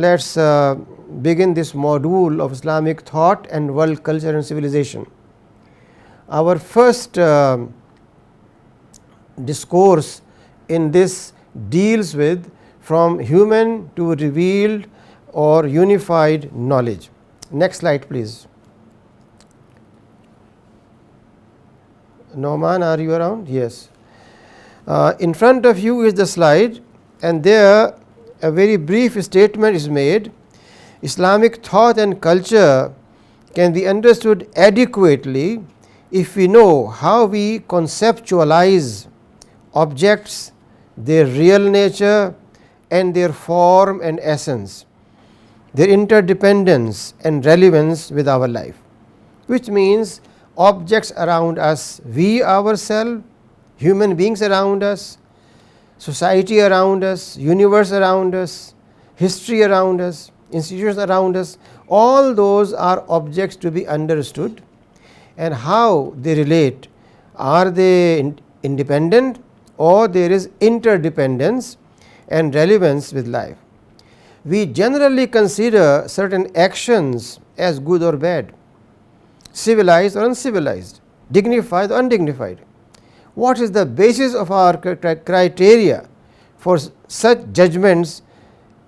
everyone. Let us begin this module of Islamic thought and world culture and civilization. Our first discourse in this deals with from human to revealed or unified knowledge. Next slide please. Nauman, are you around? Yes. In front of you is the slide, and there a very brief statement is made. Islamic thought and culture can be understood adequately if we know how we conceptualize objects, their real nature and their form and essence, their interdependence and relevance with our life, which means objects around us, we ourselves, human beings around us, society around us, universe around us, history around us, institutions around us, all those are objects to be understood, and how they relate. Are they independent, or there is interdependence and relevance with life? We generally consider certain actions as good or bad, civilized or uncivilized, dignified or undignified. What is the basis of our criteria for such judgments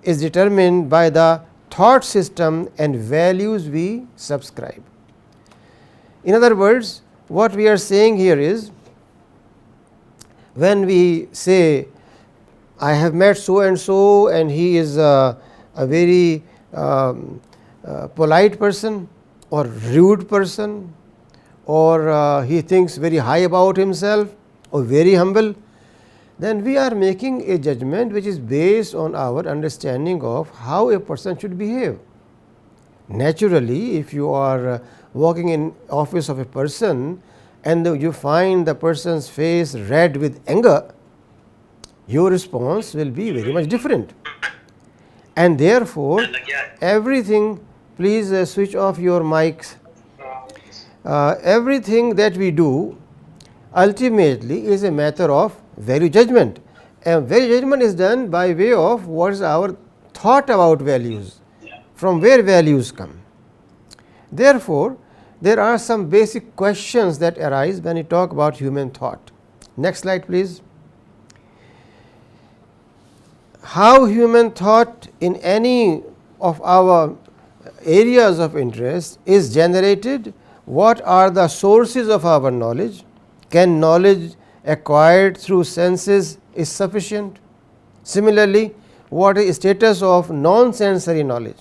is determined by the thought system and values we subscribe. In other words, what we are saying here is, when we say, I have met so and so and he is a very polite person or rude person, or he thinks very high about himself or very humble, then we are making a judgment which is based on our understanding of how a person should behave. Naturally, if you are walking in office of a person and you find the person's face red with anger, your response will be very much different. And therefore, everything, please switch off your mics. Everything that we do ultimately is a matter of value judgment, and value judgment is done by way of what is our thought about values, from where values come. Therefore, there are some basic questions that arise when we talk about human thought. Next slide please. How human thought in any of our areas of interest is generated? What are the sources of our knowledge? Can knowledge acquired through senses is sufficient? Similarly, what is status of non-sensory knowledge?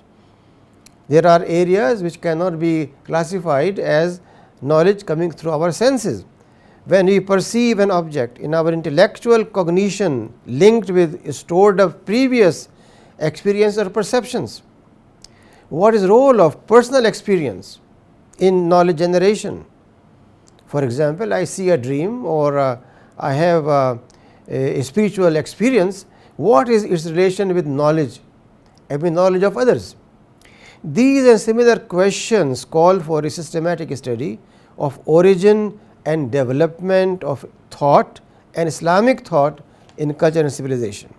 There are areas which cannot be classified as knowledge coming through our senses. When we perceive an object in our intellectual cognition linked with stored up previous experience or perceptions, what is the role of personal experience in knowledge generation? For example, I see a dream, or I have a spiritual experience. What is its relation with knowledge and with knowledge of others? These and similar questions call for a systematic study of origin and development of thought and Islamic thought in culture and civilization.